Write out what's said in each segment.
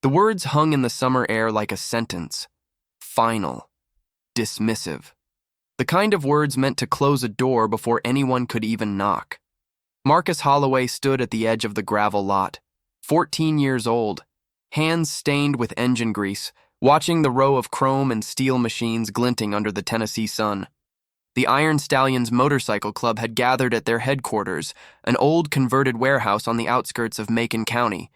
The words hung in the summer air like a sentence. Final. Dismissive. The kind of words meant to close a door before anyone could even knock. Marcus Holloway stood at the edge of the gravel lot, 14 years old, hands stained with engine grease, watching the row of chrome and steel machines glinting under the Tennessee sun. The Iron Stallions Motorcycle Club had gathered at their headquarters, an old converted warehouse on the outskirts of Macon County,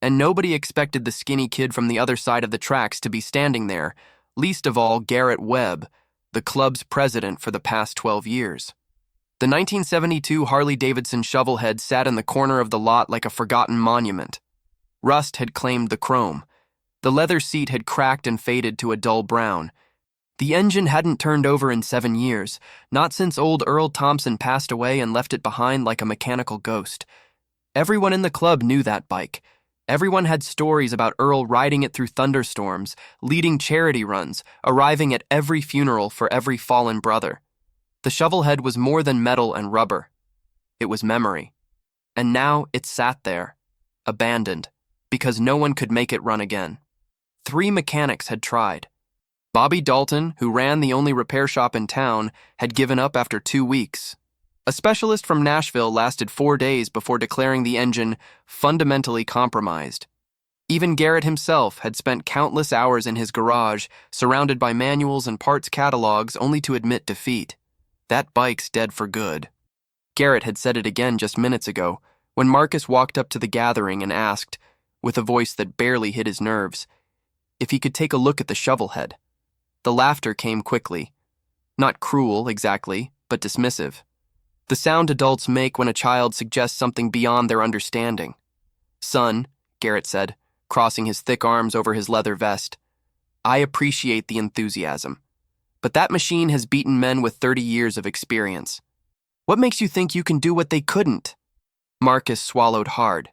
and nobody expected the skinny kid from the other side of the tracks to be standing there, least of all Garrett Webb, the club's president for the past 12 years. The 1972 Harley-Davidson shovelhead sat in the corner of the lot like a forgotten monument. Rust had claimed the chrome. The leather seat had cracked and faded to a dull brown. The engine hadn't turned over in 7 years, not since old Earl Thompson passed away and left it behind like a mechanical ghost. Everyone in the club knew that bike. Everyone had stories about Earl riding it through thunderstorms, leading charity runs, arriving at every funeral for every fallen brother. The shovelhead was more than metal and rubber. It was memory. And now it sat there, abandoned, because no one could make it run again. 3 mechanics had tried. Bobby Dalton, who ran the only repair shop in town, had given up after 2 weeks. A specialist from Nashville lasted 4 days before declaring the engine fundamentally compromised. Even Garrett himself had spent countless hours in his garage, surrounded by manuals and parts catalogs, only to admit defeat. That bike's dead for good. Garrett had said it again just minutes ago, when Marcus walked up to the gathering and asked, with a voice that barely hit his nerves, if he could take a look at the shovelhead. The laughter came quickly. Not cruel, exactly, but dismissive. The sound adults make when a child suggests something beyond their understanding. Son, Garrett said, crossing his thick arms over his leather vest, I appreciate the enthusiasm. But that machine has beaten men with 30 years of experience. What makes you think you can do what they couldn't? Marcus swallowed hard.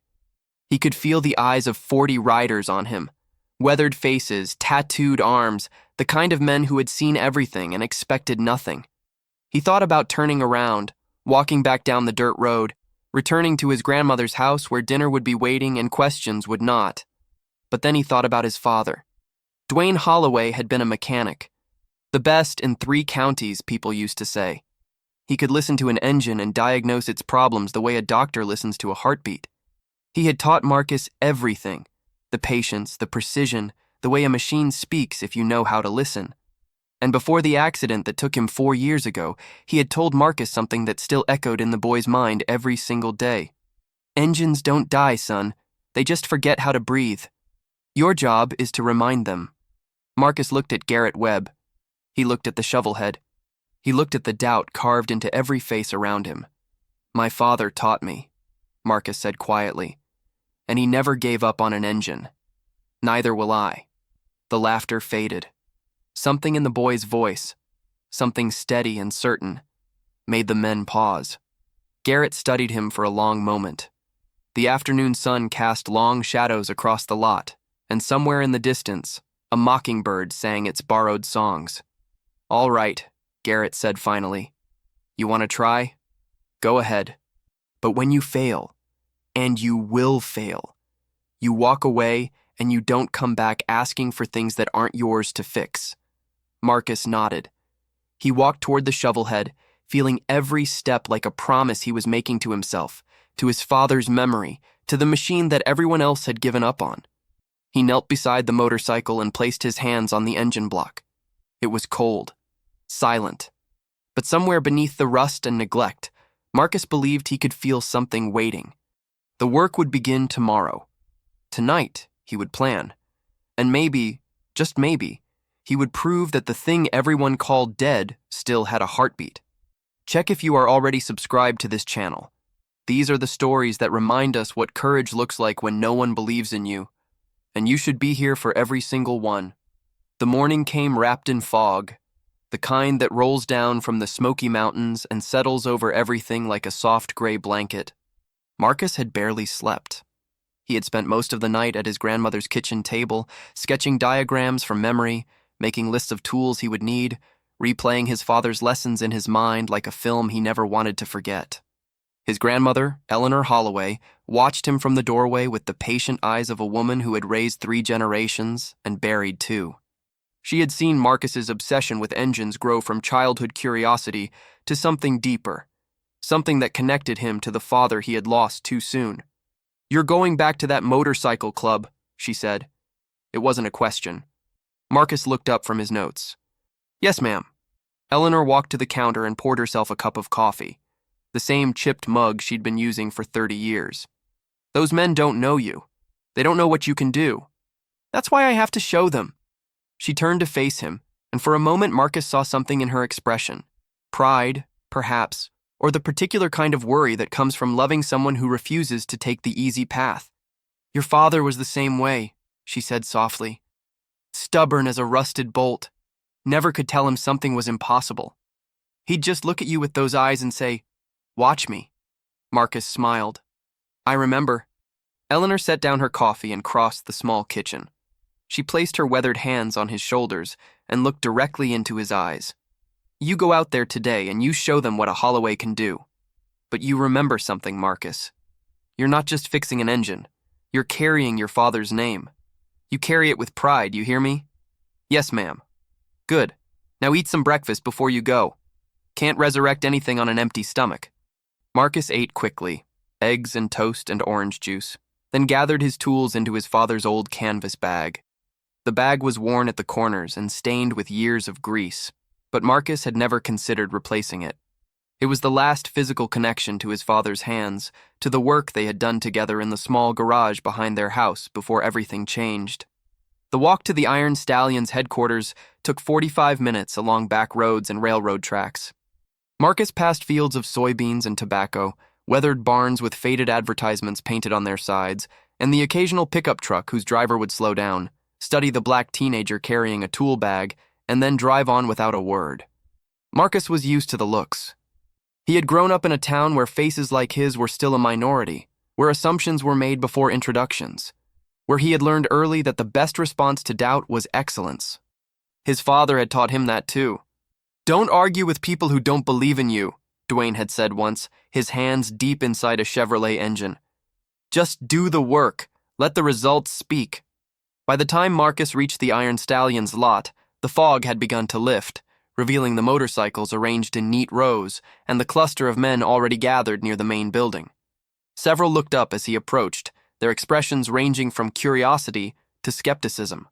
He could feel the eyes of 40 riders on him. Weathered faces, tattooed arms, the kind of men who had seen everything and expected nothing. He thought about turning around, walking back down the dirt road, returning to his grandmother's house where dinner would be waiting and questions would not. But then he thought about his father. Dwayne Holloway had been a mechanic. The best in 3 counties, people used to say. He could listen to an engine and diagnose its problems the way a doctor listens to a heartbeat. He had taught Marcus everything, the patience, the precision, the way a machine speaks if you know how to listen. And before the accident that took him 4 years ago, he had told Marcus something that still echoed in the boy's mind every single day. Engines don't die, son. They just forget how to breathe. Your job is to remind them. Marcus looked at Garrett Webb. He looked at the shovelhead. He looked at the doubt carved into every face around him. My father taught me, Marcus said quietly, and he never gave up on an engine. Neither will I. The laughter faded. Something in the boy's voice, something steady and certain, made the men pause. Garrett studied him for a long moment. The afternoon sun cast long shadows across the lot, and somewhere in the distance, a mockingbird sang its borrowed songs. All right, Garrett said finally. You want to try? Go ahead. But when you fail, and you will fail, you walk away and you don't come back asking for things that aren't yours to fix. Marcus nodded. He walked toward the shovelhead, feeling every step like a promise he was making to himself, to his father's memory, to the machine that everyone else had given up on. He knelt beside the motorcycle and placed his hands on the engine block. It was cold, silent. But somewhere beneath the rust and neglect, Marcus believed he could feel something waiting. The work would begin tomorrow. Tonight, he would plan. And maybe, just maybe, he would prove that the thing everyone called dead still had a heartbeat. Check if you are already subscribed to this channel. These are the stories that remind us what courage looks like when no one believes in you. And you should be here for every single one. The morning came wrapped in fog, the kind that rolls down from the Smoky Mountains and settles over everything like a soft gray blanket. Marcus had barely slept. He had spent most of the night at his grandmother's kitchen table, sketching diagrams from memory, making lists of tools he would need, replaying his father's lessons in his mind like a film he never wanted to forget. His grandmother, Eleanor Holloway, watched him from the doorway with the patient eyes of a woman who had raised 3 generations and buried 2. She had seen Marcus's obsession with engines grow from childhood curiosity to something deeper, something that connected him to the father he had lost too soon. "You're going back to that motorcycle club," she said. It wasn't a question. Marcus looked up from his notes. "Yes, ma'am." Eleanor walked to the counter and poured herself a cup of coffee, the same chipped mug she'd been using for 30 years. "Those men don't know you. They don't know what you can do. That's why I have to show them." She turned to face him, and for a moment Marcus saw something in her expression. Pride, perhaps, or the particular kind of worry that comes from loving someone who refuses to take the easy path. "Your father was the same way," she said softly. "Stubborn as a rusted bolt. Never could tell him something was impossible. He'd just look at you with those eyes and say, 'Watch me.'" Marcus smiled. "I remember." Eleanor set down her coffee and crossed the small kitchen. She placed her weathered hands on his shoulders and looked directly into his eyes. "You go out there today and you show them what a Holloway can do. But you remember something, Marcus. You're not just fixing an engine. You're carrying your father's name. You carry it with pride, you hear me?" "Yes, ma'am." "Good. Now eat some breakfast before you go. Can't resurrect anything on an empty stomach." Marcus ate quickly, eggs and toast and orange juice, then gathered his tools into his father's old canvas bag. The bag was worn at the corners and stained with years of grease, but Marcus had never considered replacing it. It was the last physical connection to his father's hands, to the work they had done together in the small garage behind their house before everything changed. The walk to the Iron Stallions' headquarters took 45 minutes along back roads and railroad tracks. Marcus passed fields of soybeans and tobacco, weathered barns with faded advertisements painted on their sides, and the occasional pickup truck whose driver would slow down, study the black teenager carrying a tool bag, and then drive on without a word. Marcus was used to the looks. He had grown up in a town where faces like his were still a minority, where assumptions were made before introductions, where he had learned early that the best response to doubt was excellence. His father had taught him that too. "Don't argue with people who don't believe in you," Dwayne had said once, his hands deep inside a Chevrolet engine. "Just do the work. Let the results speak." By the time Marcus reached the Iron Stallions lot, the fog had begun to lift, revealing the motorcycles arranged in neat rows and the cluster of men already gathered near the main building. Several looked up as he approached, their expressions ranging from curiosity to skepticism.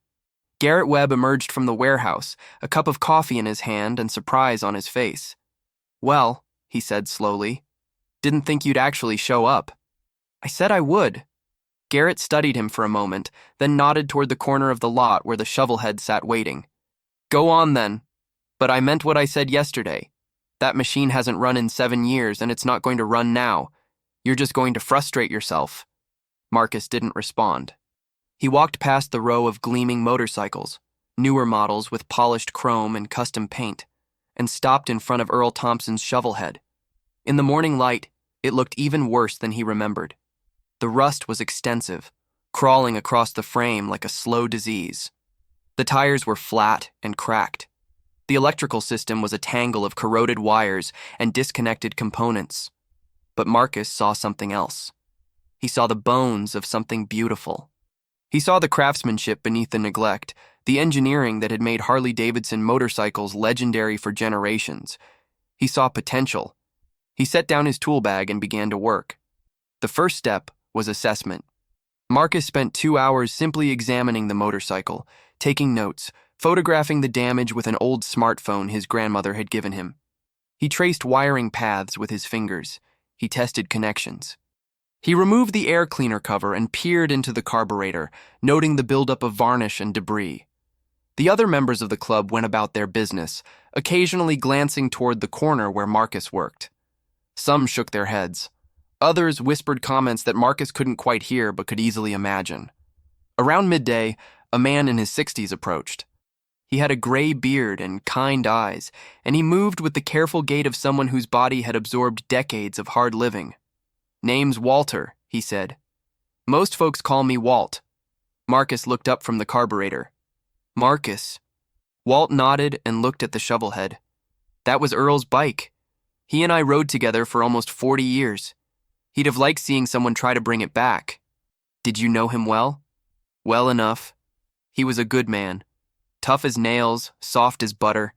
Garrett Webb emerged from the warehouse, a cup of coffee in his hand and surprise on his face. "Well," he said slowly, "didn't think you'd actually show up." "I said I would." Garrett studied him for a moment, then nodded toward the corner of the lot where the shovelhead sat waiting. "Go on then. But I meant what I said yesterday. That machine hasn't run in 7 years, and it's not going to run now. You're just going to frustrate yourself." Marcus didn't respond. He walked past the row of gleaming motorcycles, newer models with polished chrome and custom paint, and stopped in front of Earl Thompson's shovelhead. In the morning light, it looked even worse than he remembered. The rust was extensive, crawling across the frame like a slow disease. The tires were flat and cracked. The electrical system was a tangle of corroded wires and disconnected components. But Marcus saw something else. He saw the bones of something beautiful. He saw the craftsmanship beneath the neglect, the engineering that had made Harley-Davidson motorcycles legendary for generations. He saw potential. He set down his tool bag and began to work. The first step was assessment. Marcus spent 2 hours simply examining the motorcycle, taking notes, photographing the damage with an old smartphone his grandmother had given him. He traced wiring paths with his fingers. He tested connections. He removed the air cleaner cover and peered into the carburetor, noting the buildup of varnish and debris. The other members of the club went about their business, occasionally glancing toward the corner where Marcus worked. Some shook their heads. Others whispered comments that Marcus couldn't quite hear but could easily imagine. Around midday, a man in his 60s approached. He had a gray beard and kind eyes, and he moved with the careful gait of someone whose body had absorbed decades of hard living. "Name's Walter," he said. "Most folks call me Walt." Marcus looked up from the carburetor. "Marcus." Walt nodded and looked at the shovelhead. "That was Earl's bike. He and I rode together for almost 40 years. He'd have liked seeing someone try to bring it back. Did you know him well? Well enough. He was a good man. Tough as nails, soft as butter.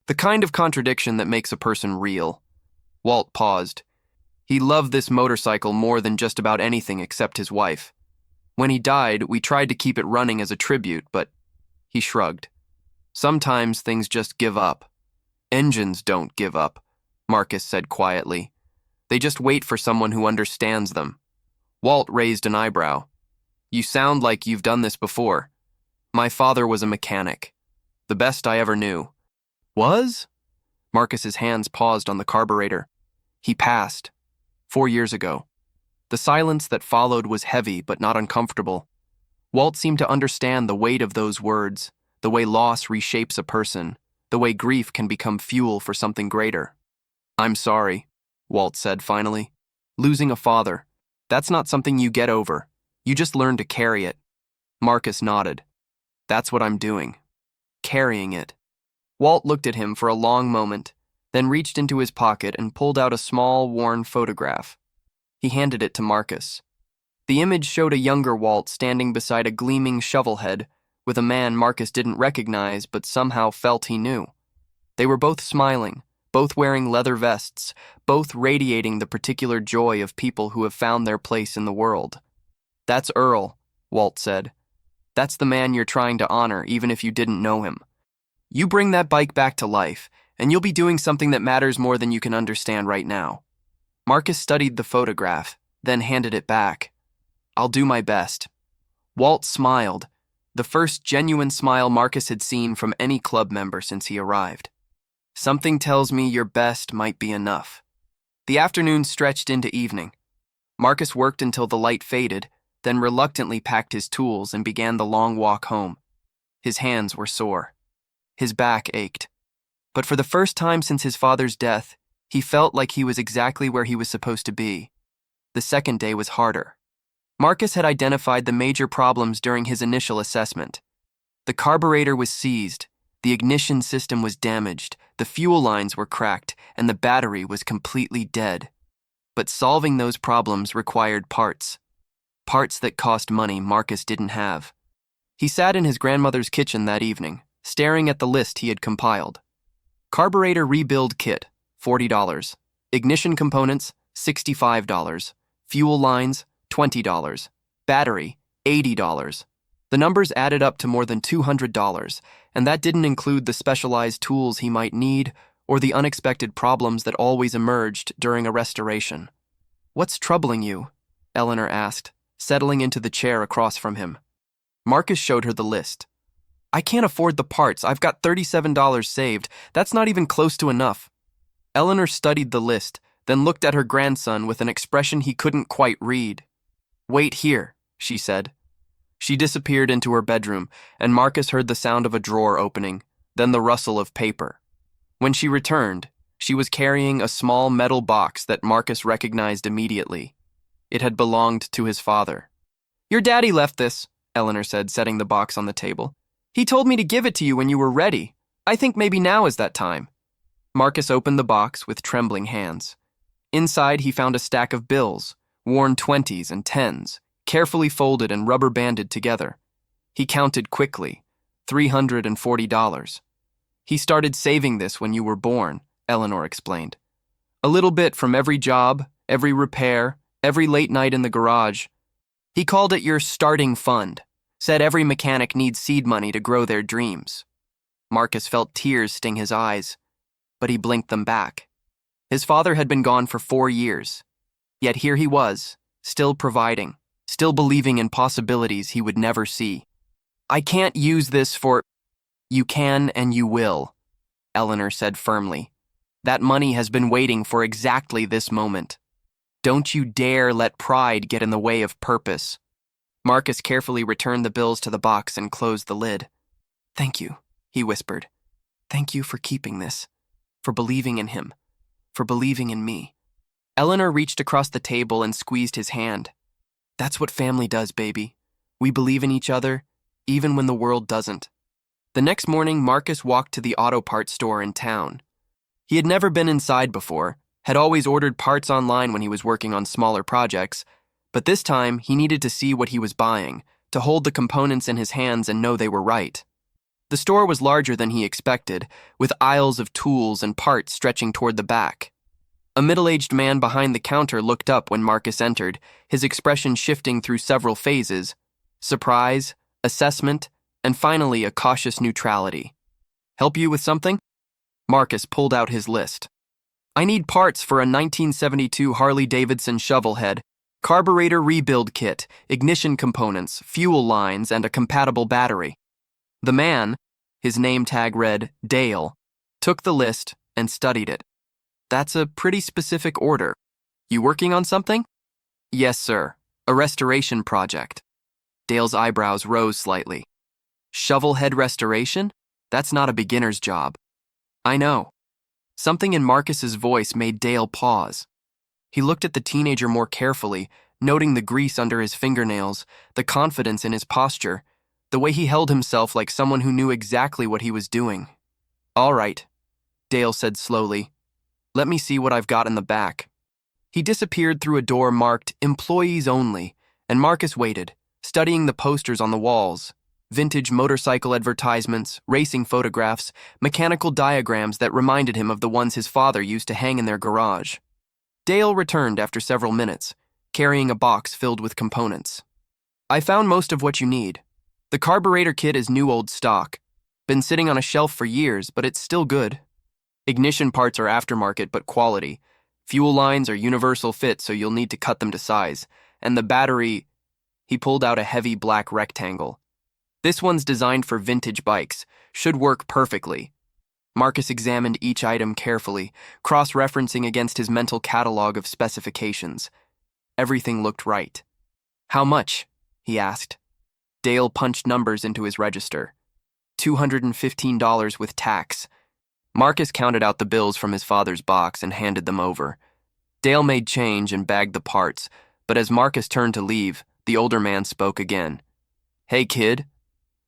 The kind of contradiction that makes a person real. Walt paused. He loved this motorcycle more than just about anything except his wife. When he died, we tried to keep it running as a tribute, but he shrugged. Sometimes things just give up. Engines don't give up, Marcus said quietly. They just wait for someone who understands them. Walt raised an eyebrow. You sound like you've done this before. My father was a mechanic. The best I ever knew. Was? Marcus's hands paused on the carburetor. He passed. 4 years ago. The silence that followed was heavy but not uncomfortable. Walt seemed to understand the weight of those words, the way loss reshapes a person, the way grief can become fuel for something greater. I'm sorry, Walt said finally. Losing a father, that's not something you get over. You just learn to carry it. Marcus nodded. That's what I'm doing. Carrying it. Walt looked at him for a long moment, then reached into his pocket and pulled out a small, worn photograph. He handed it to Marcus. The image showed a younger Walt standing beside a gleaming shovelhead with a man Marcus didn't recognize but somehow felt he knew. They were both smiling, both wearing leather vests, both radiating the particular joy of people who have found their place in the world. That's Earl, Walt said. That's the man you're trying to honor, even if you didn't know him. You bring that bike back to life, and you'll be doing something that matters more than you can understand right now. Marcus studied the photograph, then handed it back. I'll do my best. Walt smiled, the first genuine smile Marcus had seen from any club member since he arrived. Something tells me your best might be enough. The afternoon stretched into evening. Marcus worked until the light faded, then reluctantly packed his tools and began the long walk home. His hands were sore. His back ached. But for the first time since his father's death, he felt like he was exactly where he was supposed to be. The second day was harder. Marcus had identified the major problems during his initial assessment. The carburetor was seized, the ignition system was damaged, the fuel lines were cracked, and the battery was completely dead. But solving those problems required parts. Parts that cost money Marcus didn't have. He sat in his grandmother's kitchen that evening, staring at the list he had compiled. Carburetor rebuild kit, $40. Ignition components, $65. Fuel lines, $20. Battery, $80. The numbers added up to more than $200, and that didn't include the specialized tools he might need or the unexpected problems that always emerged during a restoration. What's troubling you? Eleanor asked, settling into the chair across from him. Marcus showed her the list. I can't afford the parts. I've got $37 saved. That's not even close to enough. Eleanor studied the list, then looked at her grandson with an expression he couldn't quite read. Wait here, she said. She disappeared into her bedroom, and Marcus heard the sound of a drawer opening, then the rustle of paper. When she returned, she was carrying a small metal box that Marcus recognized immediately. It had belonged to his father. Your daddy left this, Eleanor said, setting the box on the table. He told me to give it to you when you were ready. I think maybe now is that time. Marcus opened the box with trembling hands. Inside, he found a stack of bills, worn 20s and 10s, carefully folded and rubber-banded together. He counted quickly, $340. He started saving this when you were born, Eleanor explained. A little bit from every job, every repair, every late night in the garage. He called it your starting fund, said every mechanic needs seed money to grow their dreams. Marcus felt tears sting his eyes, but he blinked them back. His father had been gone for 4 years, yet here he was, still providing, still believing in possibilities he would never see. I can't use this for... You can and you will, Eleanor said firmly. That money has been waiting for exactly this moment. Don't you dare let pride get in the way of purpose. Marcus carefully returned the bills to the box and closed the lid. Thank you, he whispered. Thank you for keeping this, for believing in him, for believing in me. Eleanor reached across the table and squeezed his hand. That's what family does, baby. We believe in each other, even when the world doesn't. The next morning, Marcus walked to the auto parts store in town. He had never been inside before, had always ordered parts online when he was working on smaller projects, but this time he needed to see what he was buying, to hold the components in his hands and know they were right. The store was larger than he expected, with aisles of tools and parts stretching toward the back. A middle-aged man behind the counter looked up when Marcus entered, his expression shifting through several phases: surprise, assessment, and finally a cautious neutrality. "Help you with something?" Marcus pulled out his list. "I need parts for a 1972 Harley-Davidson shovelhead, carburetor rebuild kit, ignition components, fuel lines, and a compatible battery." The man, his name tag read Dale, took the list and studied it. "That's a pretty specific order. You working on something?" "Yes, sir. A restoration project." Dale's eyebrows rose slightly. "Shovelhead restoration? That's not a beginner's job." "I know." Something in Marcus's voice made Dale pause. He looked at the teenager more carefully, noting the grease under his fingernails, the confidence in his posture, the way he held himself like someone who knew exactly what he was doing. "All right," Dale said slowly. "Let me see what I've got in the back." He disappeared through a door marked "Employees Only," and Marcus waited, studying the posters on the walls. Vintage motorcycle advertisements, racing photographs, mechanical diagrams that reminded him of the ones his father used to hang in their garage. Dale returned after several minutes, carrying a box filled with components. "I found most of what you need. The carburetor kit is new old stock. Been sitting on a shelf for years, but it's still good. Ignition parts are aftermarket but quality. Fuel lines are universal fit, so you'll need to cut them to size. And the battery..." He pulled out a heavy black rectangle. "This one's designed for vintage bikes. Should work perfectly." Marcus examined each item carefully, cross-referencing against his mental catalog of specifications. Everything looked right. "How much?" he asked. Dale punched numbers into his register. $215 with tax. Marcus counted out the bills from his father's box and handed them over. Dale made change and bagged the parts, but as Marcus turned to leave, the older man spoke again. "Hey, kid."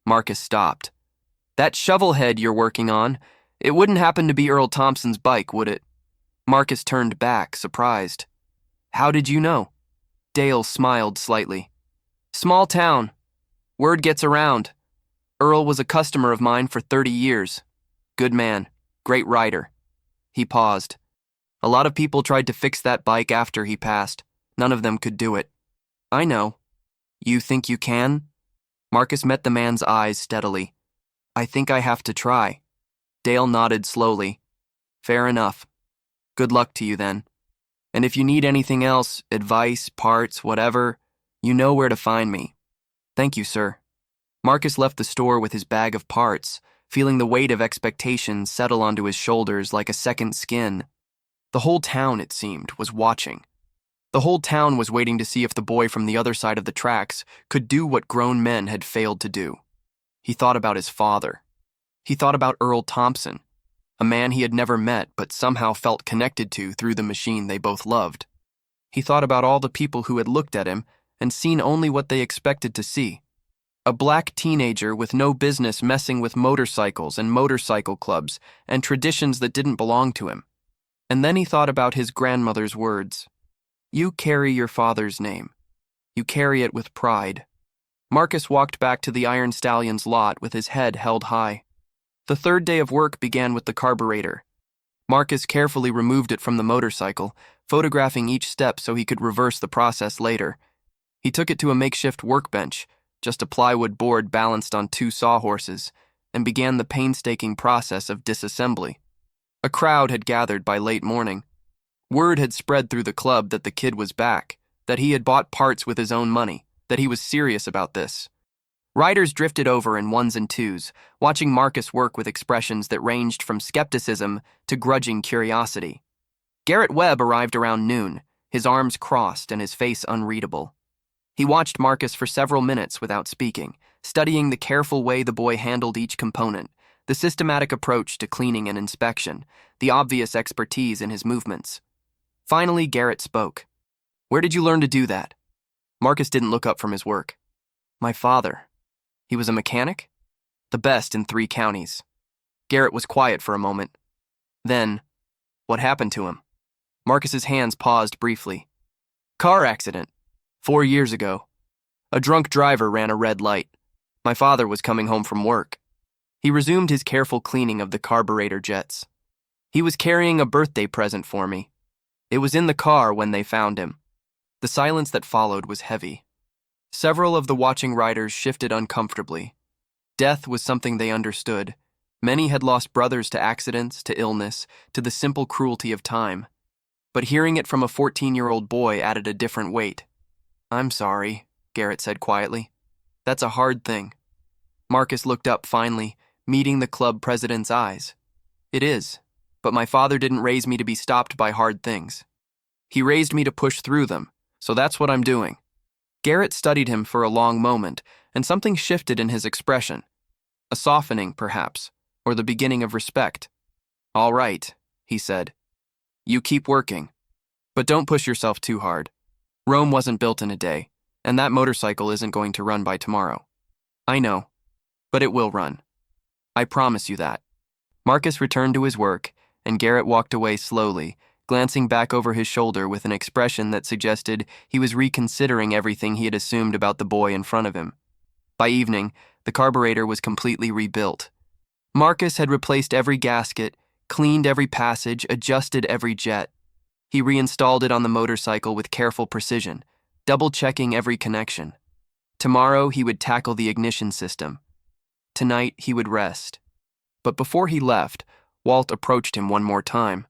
Marcus stopped. "That shovelhead you're working on, it wouldn't happen to be Earl Thompson's bike, would it?" Marcus turned back, surprised. "How did you know?" Dale smiled slightly. "Small town. Word gets around. Earl was a customer of mine for 30 years. Good man. Great rider." He paused. "A lot of people tried to fix that bike after he passed. None of them could do it." "I know." "You think you can?" Marcus met the man's eyes steadily. "I think I have to try." Dale nodded slowly. "Fair enough. Good luck to you then. And if you need anything else, advice, parts, whatever, you know where to find me." "Thank you, sir." Marcus left the store with his bag of parts, feeling the weight of expectations settle onto his shoulders like a second skin. The whole town, it seemed, was watching. The whole town was waiting to see if the boy from the other side of the tracks could do what grown men had failed to do. He thought about his father. He thought about Earl Thompson, a man he had never met but somehow felt connected to through the machine they both loved. He thought about all the people who had looked at him and seen only what they expected to see. A black teenager with no business messing with motorcycles and motorcycle clubs and traditions that didn't belong to him. And then he thought about his grandmother's words. "You carry your father's name. You carry it with pride." Marcus walked back to the Iron Stallion's lot with his head held high. The third day of work began with the carburetor. Marcus carefully removed it from the motorcycle, photographing each step so he could reverse the process later. He took it to a makeshift workbench, just a plywood board balanced on 2 sawhorses, and began the painstaking process of disassembly. A crowd had gathered by late morning. Word had spread through the club that the kid was back, that he had bought parts with his own money, that he was serious about this. Riders drifted over in ones and twos, watching Marcus work with expressions that ranged from skepticism to grudging curiosity. Garrett Webb arrived around noon, his arms crossed and his face unreadable. He watched Marcus for several minutes without speaking, studying the careful way the boy handled each component, the systematic approach to cleaning and inspection, the obvious expertise in his movements. Finally, Garrett spoke. "Where did you learn to do that?" Marcus didn't look up from his work. "My father. He was a mechanic? The best in 3 counties. Garrett was quiet for a moment. Then, "What happened to him?" Marcus's hands paused briefly. Car accident. 4 years ago. A drunk driver ran a red light. My father was coming home from work. He resumed his careful cleaning of the carburetor jets. He was carrying a birthday present for me. It was in the car when they found him. The silence that followed was heavy. Several of the watching riders shifted uncomfortably. Death was something they understood. Many had lost brothers to accidents, to illness, to the simple cruelty of time. But hearing it from a 14-year-old boy added a different weight. I'm sorry, Garrett said quietly. That's a hard thing. Marcus looked up finally, meeting the club president's eyes. It is, but my father didn't raise me to be stopped by hard things. He raised me to push through them, so that's what I'm doing. Garrett studied him for a long moment, and something shifted in his expression. A softening, perhaps, or the beginning of respect. All right, he said. You keep working, but don't push yourself too hard. Rome wasn't built in a day, and that motorcycle isn't going to run by tomorrow. I know, but it will run. I promise you that. Marcus returned to his work, and Garrett walked away slowly, glancing back over his shoulder with an expression that suggested he was reconsidering everything he had assumed about the boy in front of him. By evening, the carburetor was completely rebuilt. Marcus had replaced every gasket, cleaned every passage, adjusted every jet. He reinstalled it on the motorcycle with careful precision, double-checking every connection. Tomorrow, he would tackle the ignition system. Tonight, he would rest. But before he left, Walt approached him one more time.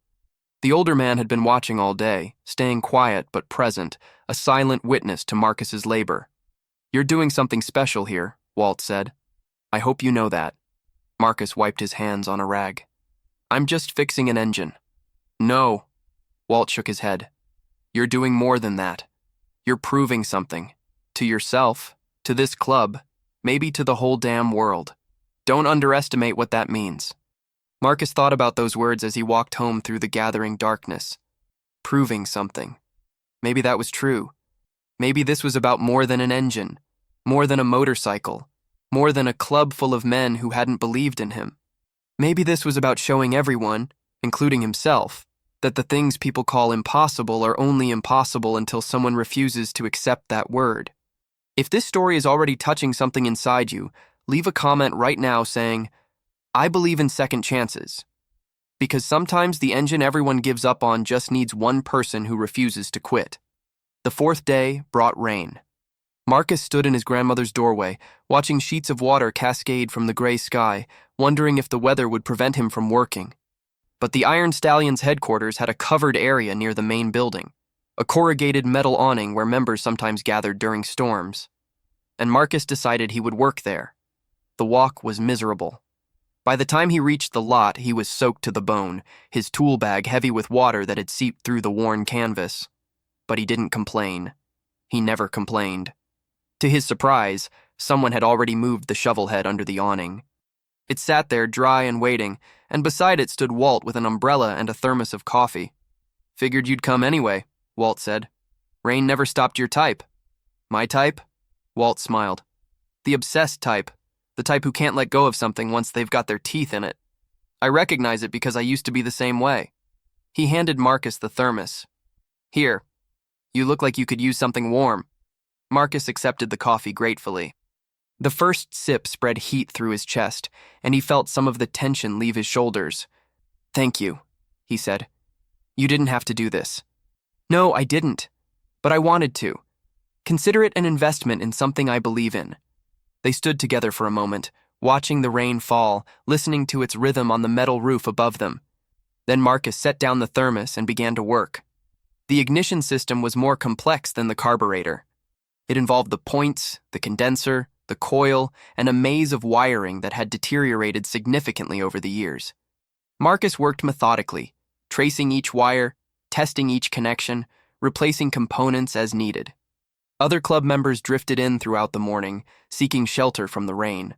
The older man had been watching all day, staying quiet but present, a silent witness to Marcus's labor. You're doing something special here, Walt said. I hope you know that. Marcus wiped his hands on a rag. I'm just fixing an engine. No. Walt shook his head. You're doing more than that. You're proving something. To yourself, to this club, maybe to the whole damn world. Don't underestimate what that means. Marcus thought about those words as he walked home through the gathering darkness. Proving something. Maybe that was true. Maybe this was about more than an engine, more than a motorcycle, more than a club full of men who hadn't believed in him. Maybe this was about showing everyone, including himself, that the things people call impossible are only impossible until someone refuses to accept that word. If this story is already touching something inside you, leave a comment right now saying, I believe in second chances. Because sometimes the engine everyone gives up on just needs one person who refuses to quit. The fourth day brought rain. Marcus stood in his grandmother's doorway, watching sheets of water cascade from the gray sky, wondering if the weather would prevent him from working. But the Iron Stallion's headquarters had a covered area near the main building, a corrugated metal awning where members sometimes gathered during storms. And Marcus decided he would work there. The walk was miserable. By the time he reached the lot, he was soaked to the bone, his tool bag heavy with water that had seeped through the worn canvas. But he didn't complain. He never complained. To his surprise, someone had already moved the shovel head under the awning. It sat there dry and waiting, and beside it stood Walt with an umbrella and a thermos of coffee. Figured you'd come anyway, Walt said. Rain never stopped your type. My type? Walt smiled. The obsessed type. The type who can't let go of something once they've got their teeth in it. I recognize it because I used to be the same way. He handed Marcus the thermos. Here. You look like you could use something warm. Marcus accepted the coffee gratefully. The first sip spread heat through his chest, and he felt some of the tension leave his shoulders. Thank you, he said. You didn't have to do this. No, I didn't. But I wanted to. Consider it an investment in something I believe in. They stood together for a moment, watching the rain fall, listening to its rhythm on the metal roof above them. Then Marcus set down the thermos and began to work. The ignition system was more complex than the carburetor. It involved the points, the condenser, the coil, and a maze of wiring that had deteriorated significantly over the years. Marcus worked methodically, tracing each wire, testing each connection, replacing components as needed. Other club members drifted in throughout the morning, seeking shelter from the rain.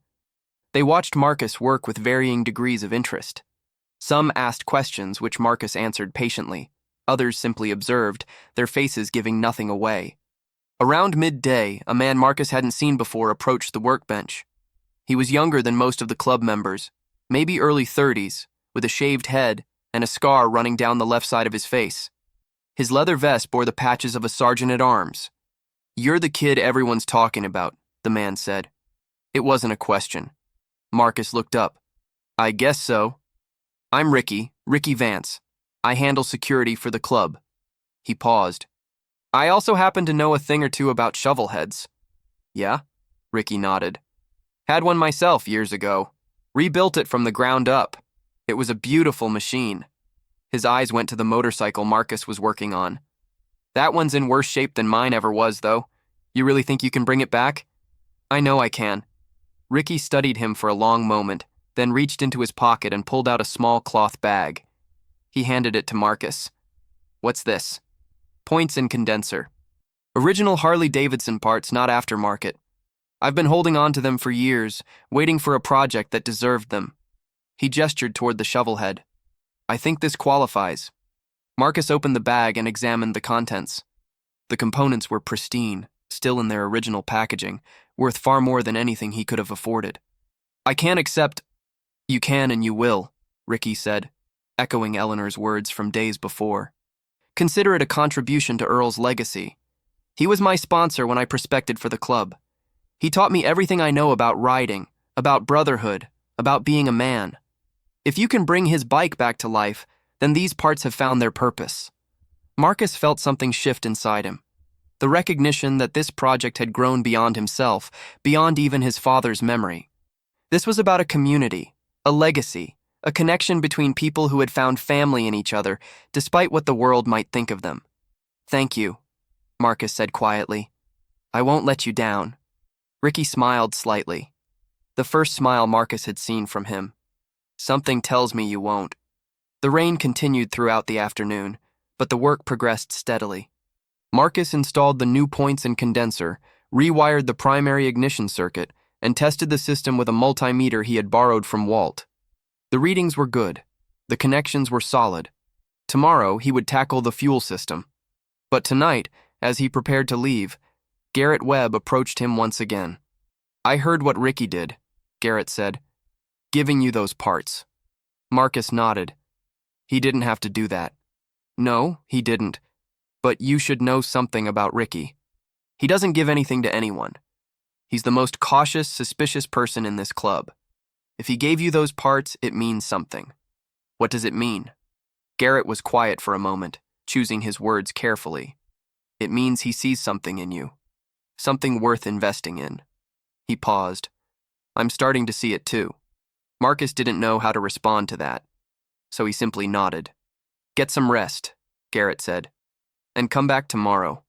They watched Marcus work with varying degrees of interest. Some asked questions which Marcus answered patiently. Others simply observed, their faces giving nothing away. Around midday, a man Marcus hadn't seen before approached the workbench. He was younger than most of the club members, maybe early 30s, with a shaved head and a scar running down the left side of his face. His leather vest bore the patches of a sergeant-at-arms. "You're the kid everyone's talking about," the man said. It wasn't a question. Marcus looked up. "I guess so. I'm Ricky Vance. I handle security for the club." He paused. "I also happen to know a thing or two about shovelheads." "Yeah?" Ricky nodded. "Had one myself years ago. Rebuilt it from the ground up. It was a beautiful machine." His eyes went to the motorcycle Marcus was working on. "That one's in worse shape than mine ever was, though. You really think you can bring it back?" "I know I can." Ricky studied him for a long moment, then reached into his pocket and pulled out a small cloth bag. He handed it to Marcus. "What's this?" "Points and condenser. Original Harley-Davidson parts, not aftermarket. I've been holding on to them for years, waiting for a project that deserved them." He gestured toward the shovelhead. "I think this qualifies." Marcus opened the bag and examined the contents. The components were pristine, still in their original packaging, worth far more than anything he could have afforded. "I can't accept—" "You can and you will," Ricky said, echoing Eleanor's words from days before. "Consider it a contribution to Earl's legacy. He was my sponsor when I prospected for the club. He taught me everything I know about riding, about brotherhood, about being a man. If you can bring his bike back to life, then these parts have found their purpose." Marcus felt something shift inside him. The recognition that this project had grown beyond himself, beyond even his father's memory. This was about a community, a legacy, a connection between people who had found family in each other, despite what the world might think of them. "Thank you," Marcus said quietly. "I won't let you down." Ricky smiled slightly. The first smile Marcus had seen from him. "Something tells me you won't." The rain continued throughout the afternoon, but the work progressed steadily. Marcus installed the new points and condenser, rewired the primary ignition circuit, and tested the system with a multimeter he had borrowed from Walt. The readings were good. The connections were solid. Tomorrow, he would tackle the fuel system. But tonight, as he prepared to leave, Garrett Webb approached him once again. "I heard what Ricky did," Garrett said. "Giving you those parts." Marcus nodded. "He didn't have to do that." "No, he didn't. But you should know something about Ricky. He doesn't give anything to anyone. He's the most cautious, suspicious person in this club. If he gave you those parts, it means something." "What does it mean?" Garrett was quiet for a moment, choosing his words carefully. "It means he sees something in you. Something worth investing in." He paused. "I'm starting to see it too." Marcus didn't know how to respond to that, so he simply nodded. "Get some rest," Garrett said, "and come back tomorrow.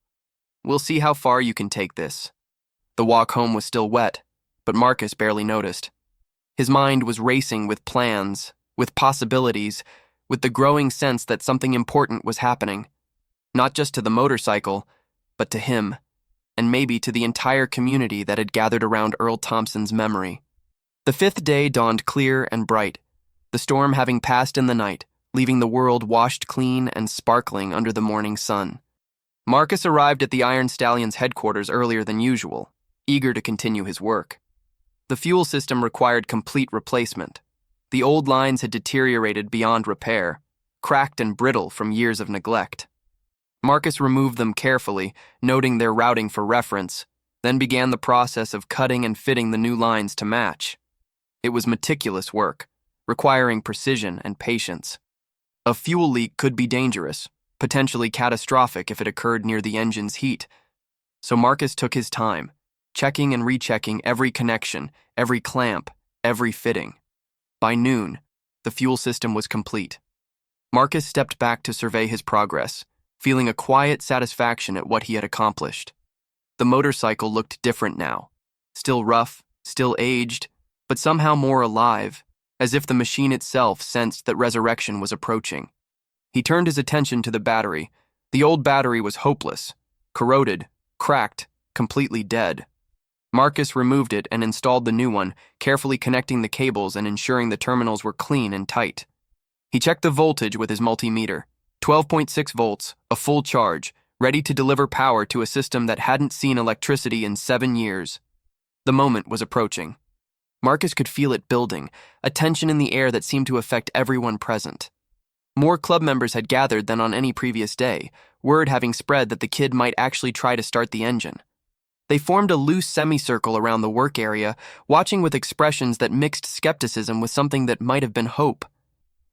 We'll see how far you can take this." The walk home was still wet, but Marcus barely noticed. His mind was racing with plans, with possibilities, with the growing sense that something important was happening. Not just to the motorcycle, but to him, and maybe to the entire community that had gathered around Earl Thompson's memory. The fifth day dawned clear and bright, the storm having passed in the night, leaving the world washed clean and sparkling under the morning sun. Marcus arrived at the Iron Stallion's headquarters earlier than usual, eager to continue his work. The fuel system required complete replacement. The old lines had deteriorated beyond repair, cracked and brittle from years of neglect. Marcus removed them carefully, noting their routing for reference, then began the process of cutting and fitting the new lines to match. It was meticulous work, requiring precision and patience. A fuel leak could be dangerous, potentially catastrophic if it occurred near the engine's heat. So Marcus took his time, checking and rechecking every connection, every clamp, every fitting. By noon, the fuel system was complete. Marcus stepped back to survey his progress, feeling a quiet satisfaction at what he had accomplished. The motorcycle looked different now, still rough, still aged, but somehow more alive, as if the machine itself sensed that resurrection was approaching. He turned his attention to the battery. The old battery was hopeless, corroded, cracked, completely dead. Marcus removed it and installed the new one, carefully connecting the cables and ensuring the terminals were clean and tight. He checked the voltage with his multimeter. 12.6 volts, a full charge, ready to deliver power to a system that hadn't seen electricity in 7 years. The moment was approaching. Marcus could feel it building, a tension in the air that seemed to affect everyone present. More club members had gathered than on any previous day, word having spread that the kid might actually try to start the engine. They formed a loose semicircle around the work area, watching with expressions that mixed skepticism with something that might have been hope.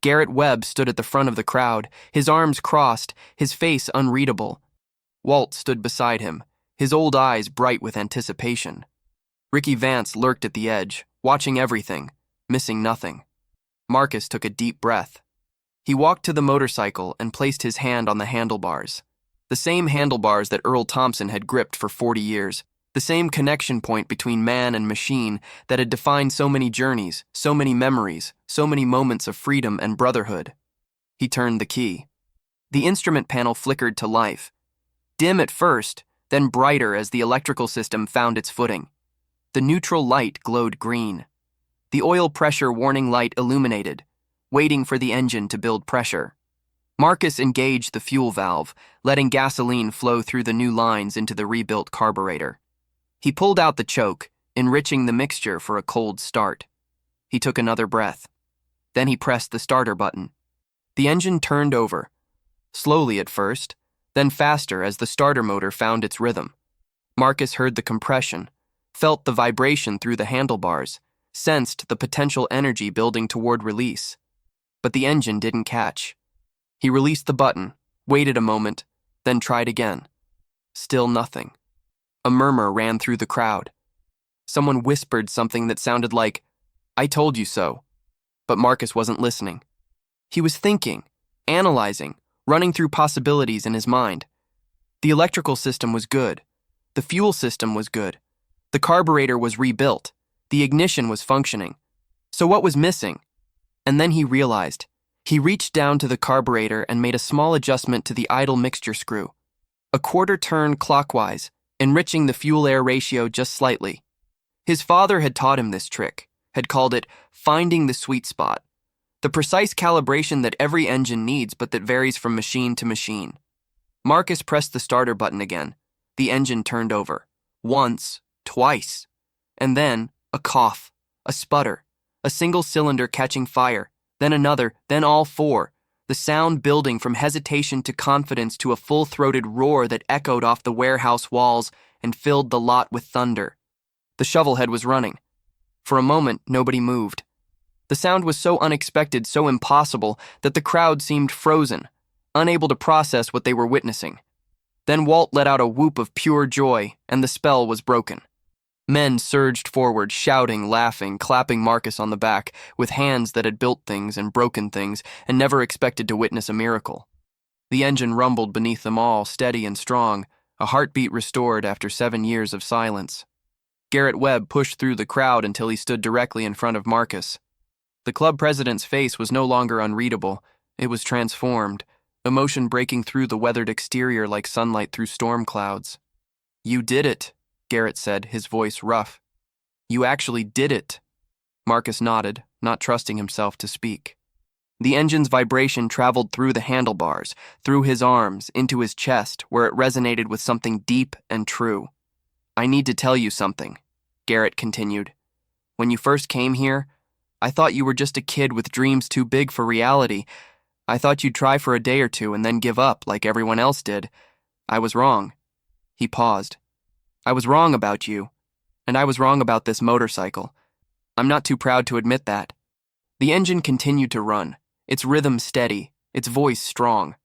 Garrett Webb stood at the front of the crowd, his arms crossed, his face unreadable. Walt stood beside him, his old eyes bright with anticipation. Ricky Vance lurked at the edge, watching everything, missing nothing. Marcus took a deep breath. He walked to the motorcycle and placed his hand on the handlebars. The same handlebars that Earl Thompson had gripped for 40 years, the same connection point between man and machine that had defined so many journeys, so many memories, so many moments of freedom and brotherhood. He turned the key. The instrument panel flickered to life. Dim at first, then brighter as the electrical system found its footing. The neutral light glowed green. The oil pressure warning light illuminated, waiting for the engine to build pressure. Marcus engaged the fuel valve, letting gasoline flow through the new lines into the rebuilt carburetor. He pulled out the choke, enriching the mixture for a cold start. He took another breath. Then he pressed the starter button. The engine turned over, slowly at first, then faster as the starter motor found its rhythm. Marcus heard the compression, felt the vibration through the handlebars, sensed the potential energy building toward release. But the engine didn't catch. He released the button, waited a moment, then tried again. Still nothing. A murmur ran through the crowd. Someone whispered something that sounded like, "I told you so." But Marcus wasn't listening. He was thinking, analyzing, running through possibilities in his mind. The electrical system was good. The fuel system was good. The carburetor was rebuilt. The ignition was functioning. So what was missing? And then he realized. He reached down to the carburetor and made a small adjustment to the idle mixture screw. A quarter turn clockwise, enriching the fuel-air ratio just slightly. His father had taught him this trick, had called it finding the sweet spot, the precise calibration that every engine needs but that varies from machine to machine. Marcus pressed the starter button again. The engine turned over. Once, twice. And then, a cough, a sputter, a single cylinder catching fire, then another, then all four, the sound building from hesitation to confidence to a full-throated roar that echoed off the warehouse walls and filled the lot with thunder. The shovelhead was running. For a moment, nobody moved. The sound was so unexpected, so impossible, that the crowd seemed frozen, unable to process what they were witnessing. Then Walt let out a whoop of pure joy, and the spell was broken. Men surged forward, shouting, laughing, clapping Marcus on the back, with hands that had built things and broken things and never expected to witness a miracle. The engine rumbled beneath them all, steady and strong, a heartbeat restored after 7 years of silence. Garrett Webb pushed through the crowd until he stood directly in front of Marcus. The club president's face was no longer unreadable. It was transformed, emotion breaking through the weathered exterior like sunlight through storm clouds. "You did it," Garrett said, his voice rough. "You actually did it." Marcus nodded, not trusting himself to speak. The engine's vibration traveled through the handlebars, through his arms, into his chest, where it resonated with something deep and true. "I need to tell you something," Garrett continued. "When you first came here, I thought you were just a kid with dreams too big for reality. I thought you'd try for a day or two and then give up like everyone else did. I was wrong." He paused. "I was wrong about you, and I was wrong about this motorcycle. I'm not too proud to admit that." The engine continued to run, its rhythm steady, its voice strong.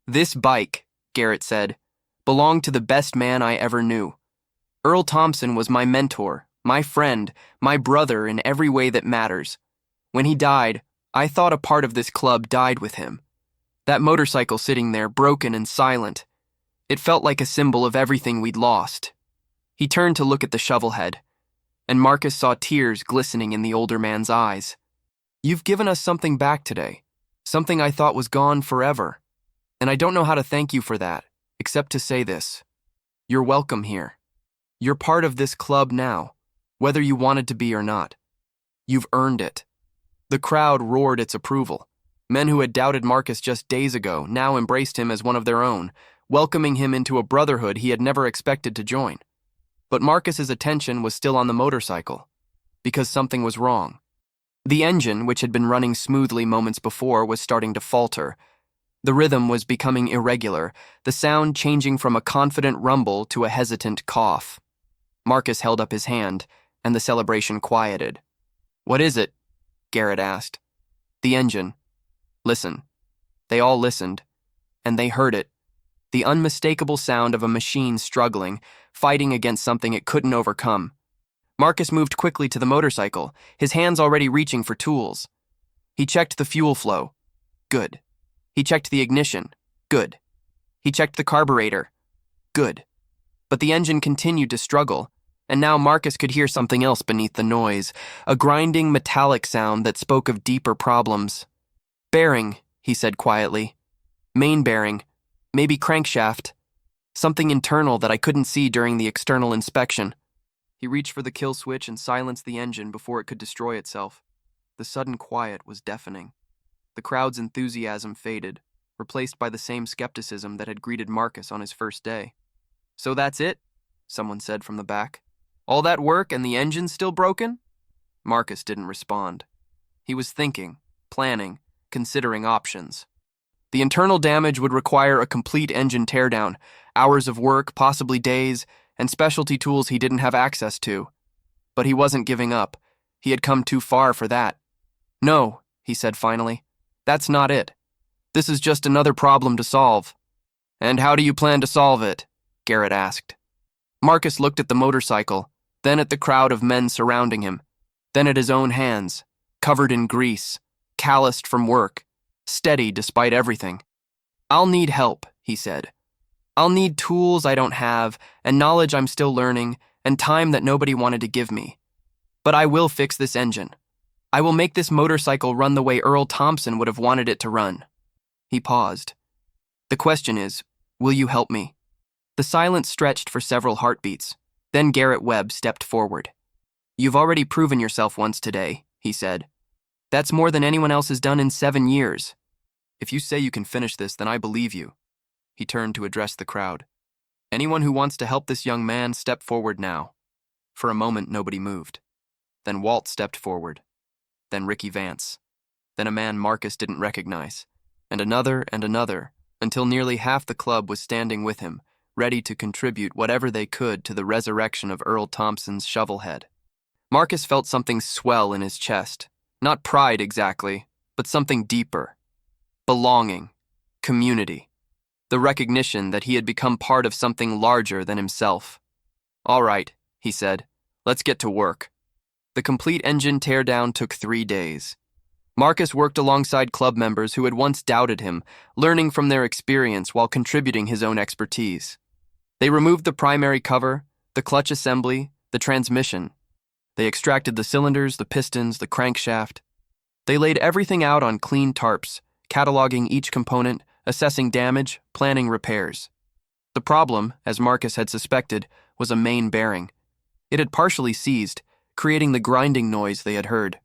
"This bike," Garrett said, "belonged to the best man I ever knew. Earl Thompson was my mentor, my friend, my brother in every way that matters. When he died, I thought a part of this club died with him. That motorcycle sitting there, broken and silent, it felt like a symbol of everything we'd lost." He turned to look at the shovelhead, and Marcus saw tears glistening in the older man's eyes. "You've given us something back today, something I thought was gone forever, and I don't know how to thank you for that, except to say this. You're welcome here. You're part of this club now, whether you wanted to be or not. You've earned it." The crowd roared its approval. Men who had doubted Marcus just days ago now embraced him as one of their own, welcoming him into a brotherhood he had never expected to join. But Marcus's attention was still on the motorcycle, because something was wrong. The engine, which had been running smoothly moments before, was starting to falter, The rhythm was becoming irregular, the sound changing from a confident rumble to a hesitant cough. Marcus held up his hand, and the celebration quieted. "What is it?" Garrett asked. "The engine." "Listen." They all listened, and they heard it. The unmistakable sound of a machine struggling, fighting against something it couldn't overcome. Marcus moved quickly to the motorcycle, his hands already reaching for tools. He checked the fuel flow. Good. He checked the ignition. Good. He checked the carburetor. Good. But the engine continued to struggle, and now Marcus could hear something else beneath the noise, a grinding metallic sound that spoke of deeper problems. "Bearing," he said quietly. "Main bearing. Maybe crankshaft. Something internal that I couldn't see during the external inspection." He reached for the kill switch and silenced the engine before it could destroy itself. The sudden quiet was deafening. The crowd's enthusiasm faded, replaced by the same skepticism that had greeted Marcus on his first day. "So that's it?" someone said from the back. "All that work and the engine's still broken?" Marcus didn't respond. He was thinking, planning, considering options. The internal damage would require a complete engine teardown, hours of work, possibly days, and specialty tools he didn't have access to. But he wasn't giving up. He had come too far for that. "No," he said finally. "That's not it. This is just another problem to solve." "And how do you plan to solve it?" Garrett asked. Marcus looked at the motorcycle, then at the crowd of men surrounding him, then at his own hands, covered in grease, calloused from work, steady despite everything. "I'll need help," he said. "I'll need tools I don't have, and knowledge I'm still learning, and time that nobody wanted to give me. But I will fix this engine. I will make this motorcycle run the way Earl Thompson would have wanted it to run." He paused. "The question is, will you help me?" The silence stretched for several heartbeats. Then Garrett Webb stepped forward. "You've already proven yourself once today," he said. "That's more than anyone else has done in 7 years. If you say you can finish this, then I believe you." He turned to address the crowd. "Anyone who wants to help this young man, step forward now." For a moment, nobody moved. Then Walt stepped forward. Then Ricky Vance. Then a man Marcus didn't recognize. And another, until nearly half the club was standing with him, ready to contribute whatever they could to the resurrection of Earl Thompson's shovelhead. Marcus felt something swell in his chest. Not pride exactly, but something deeper. Belonging. Community. The recognition that he had become part of something larger than himself. "All right," he said. "Let's get to work." The complete engine teardown took 3 days. Marcus worked alongside club members who had once doubted him, learning from their experience while contributing his own expertise. They removed the primary cover, the clutch assembly, the transmission. They extracted the cylinders, the pistons, the crankshaft. They laid everything out on clean tarps, cataloging each component, assessing damage, planning repairs. The problem, as Marcus had suspected, was a main bearing. It had partially seized, creating the grinding noise they had heard.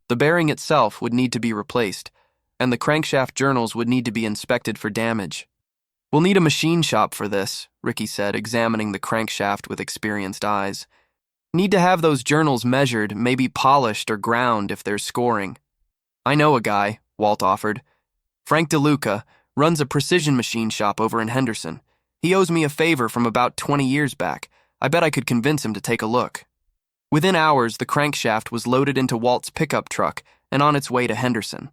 The bearing itself would need to be replaced, and the crankshaft journals would need to be inspected for damage. "We'll need a machine shop for this," Ricky said, examining the crankshaft with experienced eyes. "Need to have those journals measured, maybe polished or ground if there's scoring." "I know a guy," Walt offered. "Frank DeLuca runs a precision machine shop over in Henderson. He owes me a favor from about 20 years back. I bet I could convince him to take a look." Within hours, the crankshaft was loaded into Walt's pickup truck and on its way to Henderson.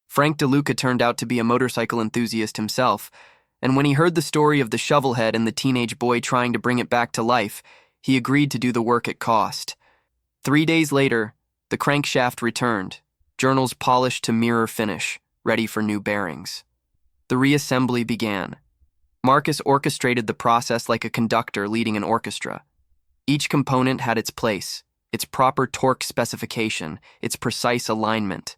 Frank DeLuca turned out to be a motorcycle enthusiast himself, and when he heard the story of the shovelhead and the teenage boy trying to bring it back to life, he agreed to do the work at cost. 3 days later, the crankshaft returned, journals polished to mirror finish, ready for new bearings. The reassembly began. Marcus orchestrated the process like a conductor leading an orchestra. Each component had its place, its proper torque specification, its precise alignment.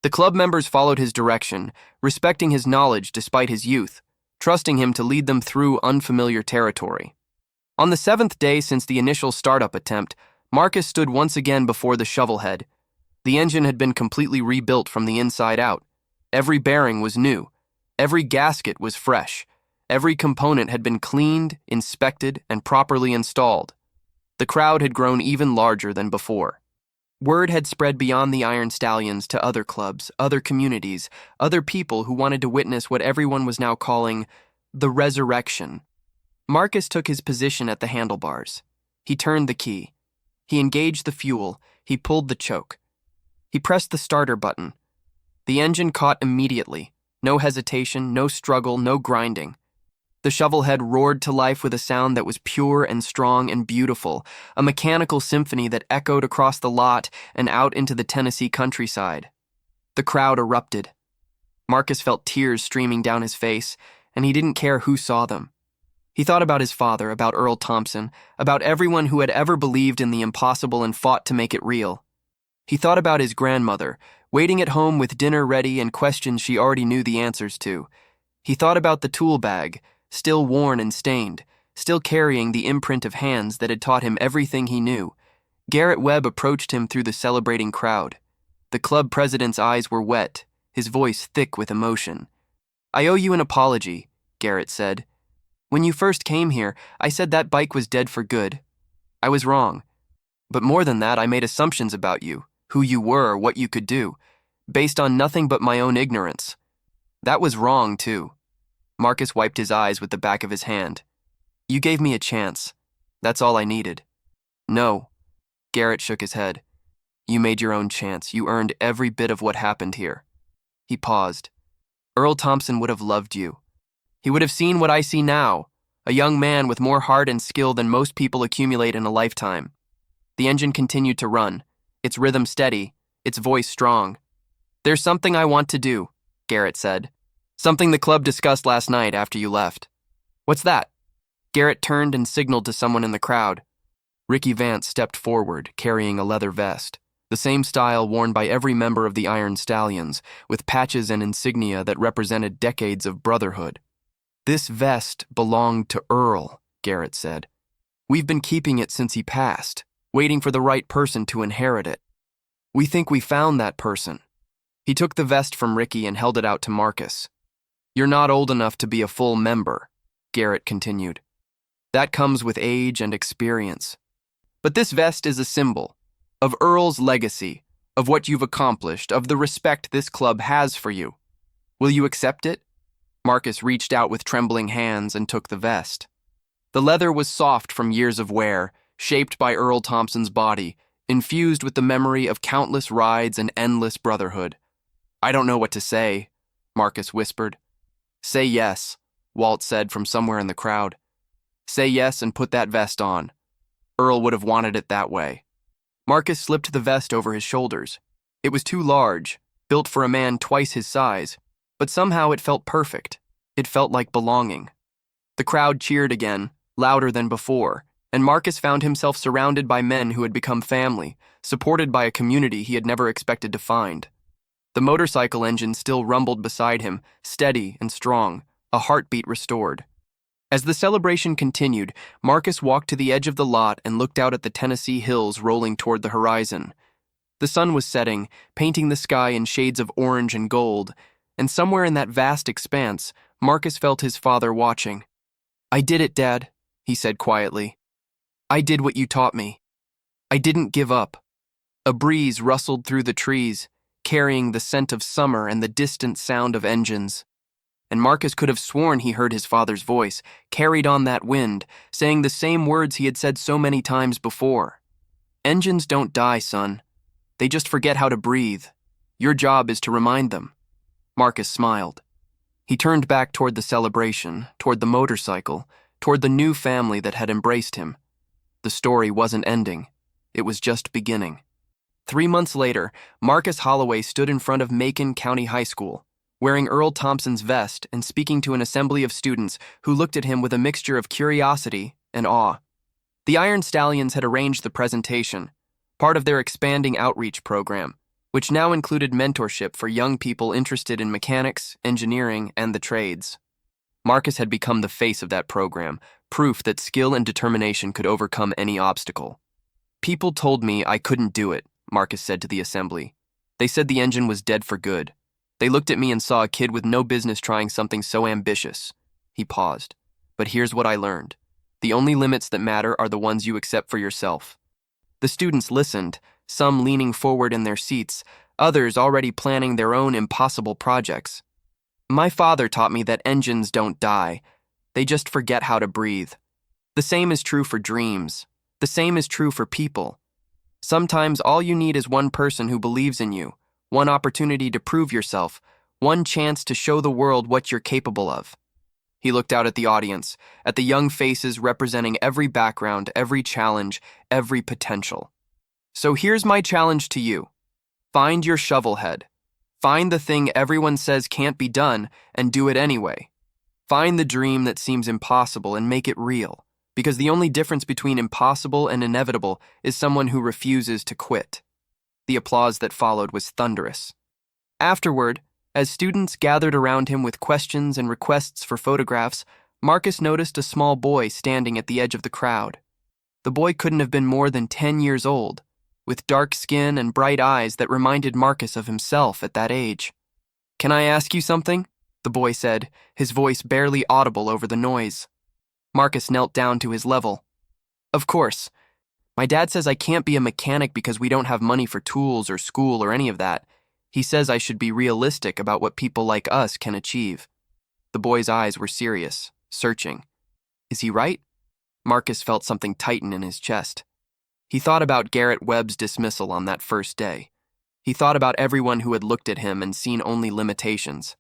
The club members followed his direction, respecting his knowledge despite his youth, trusting him to lead them through unfamiliar territory. On the 7th day since the initial startup attempt, Marcus stood once again before the shovelhead. The engine had been completely rebuilt from the inside out. Every bearing was new. Every gasket was fresh. Every component had been cleaned, inspected, and properly installed. The crowd had grown even larger than before. Word had spread beyond the Iron Stallions to other clubs, other communities, other people who wanted to witness what everyone was now calling the resurrection. Marcus took his position at the handlebars. He turned the key. He engaged the fuel. He pulled the choke. He pressed the starter button. The engine caught immediately. No hesitation, no struggle, no grinding. The shovelhead roared to life with a sound that was pure and strong and beautiful, a mechanical symphony that echoed across the lot and out into the Tennessee countryside. The crowd erupted. Marcus felt tears streaming down his face, and he didn't care who saw them. He thought about his father, about Earl Thompson, about everyone who had ever believed in the impossible and fought to make it real. He thought about his grandmother, waiting at home with dinner ready and questions she already knew the answers to. He thought about the tool bag, still worn and stained, still carrying the imprint of hands that had taught him everything he knew. Garrett Webb approached him through the celebrating crowd. The club president's eyes were wet, his voice thick with emotion. "I owe you an apology," Garrett said. "When you first came here, I said that bike was dead for good. I was wrong. But more than that, I made assumptions about you, who you were, what you could do, based on nothing but my own ignorance. That was wrong, too." Marcus wiped his eyes with the back of his hand. "You gave me a chance. That's all I needed." "No." Garrett shook his head. "You made your own chance. You earned every bit of what happened here." He paused. "Earl Thompson would have loved you. He would have seen what I see now, a young man with more heart and skill than most people accumulate in a lifetime." The engine continued to run, its rhythm steady, its voice strong. "There's something I want to do," Garrett said. "Something the club discussed last night after you left." "What's that?" Garrett turned and signaled to someone in the crowd. Ricky Vance stepped forward, carrying a leather vest, the same style worn by every member of the Iron Stallions, with patches and insignia that represented decades of brotherhood. "This vest belonged to Earl," Garrett said. "We've been keeping it since he passed, waiting for the right person to inherit it. We think we found that person." He took the vest from Ricky and held it out to Marcus. "You're not old enough to be a full member," Garrett continued. "That comes with age and experience. But this vest is a symbol of Earl's legacy, of what you've accomplished, of the respect this club has for you. Will you accept it?" Marcus reached out with trembling hands and took the vest. The leather was soft from years of wear, shaped by Earl Thompson's body, infused with the memory of countless rides and endless brotherhood. "I don't know what to say," Marcus whispered. "Say yes," Walt said from somewhere in the crowd. "Say yes and put that vest on. Earl would have wanted it that way." Marcus slipped the vest over his shoulders. It was too large, built for a man twice his size, but somehow it felt perfect. It felt like belonging. The crowd cheered again, louder than before, and Marcus found himself surrounded by men who had become family, supported by a community he had never expected to find. The motorcycle engine still rumbled beside him, steady and strong, a heartbeat restored. As the celebration continued, Marcus walked to the edge of the lot and looked out at the Tennessee hills rolling toward the horizon. The sun was setting, painting the sky in shades of orange and gold, and somewhere in that vast expanse, Marcus felt his father watching. "I did it, Dad," he said quietly. "I did what you taught me. I didn't give up." A breeze rustled through the trees, carrying the scent of summer and the distant sound of engines. And Marcus could have sworn he heard his father's voice, carried on that wind, saying the same words he had said so many times before. "Engines don't die, son. They just forget how to breathe. Your job is to remind them." Marcus smiled. He turned back toward the celebration, toward the motorcycle, toward the new family that had embraced him. The story wasn't ending. It was just beginning. 3 months later, Marcus Holloway stood in front of Macon County High School, wearing Earl Thompson's vest and speaking to an assembly of students who looked at him with a mixture of curiosity and awe. The Iron Stallions had arranged the presentation, part of their expanding outreach program, which now included mentorship for young people interested in mechanics, engineering, and the trades. Marcus had become the face of that program, proof that skill and determination could overcome any obstacle. "People told me I couldn't do it," Marcus said to the assembly. "They said the engine was dead for good. They looked at me and saw a kid with no business trying something so ambitious." He paused. "But here's what I learned. The only limits that matter are the ones you accept for yourself." The students listened, some leaning forward in their seats, others already planning their own impossible projects. My father taught me that engines don't die, they just forget how to breathe. The same is true for dreams. The same is true for people. Sometimes all you need is one person who believes in you, one opportunity to prove yourself, one chance to show the world what you're capable of. He looked out at the audience, at the young faces representing every background, every challenge, every potential. So here's my challenge to you. Find your shovelhead. Find the thing everyone says can't be done and do it anyway. Find the dream that seems impossible and make it real, because the only difference between impossible and inevitable is someone who refuses to quit. The applause that followed was thunderous. Afterward, as students gathered around him with questions and requests for photographs, Marcus noticed a small boy standing at the edge of the crowd. The boy couldn't have been more than 10 years old, with dark skin and bright eyes that reminded Marcus of himself at that age. "Can I ask you something?" the boy said, his voice barely audible over the noise. Marcus knelt down to his level. "Of course. My dad says I can't be a mechanic because we don't have money for tools or school or any of that. He says I should be realistic about what people like us can achieve." The boy's eyes were serious, searching. Is he right? Marcus felt something tighten in his chest. He thought about Garrett Webb's dismissal on that first day. He thought about everyone who had looked at him and seen only limitations.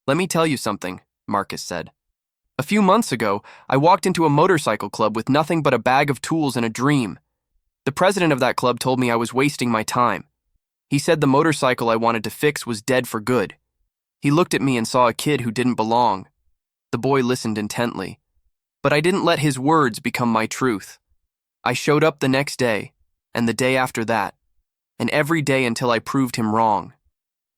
"Let me tell you something," Marcus said. "A few months ago, I walked into a motorcycle club with nothing but a bag of tools and a dream. The president of that club told me I was wasting my time. He said the motorcycle I wanted to fix was dead for good. He looked at me and saw a kid who didn't belong." The boy listened intently. "But I didn't let his words become my truth. I showed up the next day, and the day after that, and every day until I proved him wrong.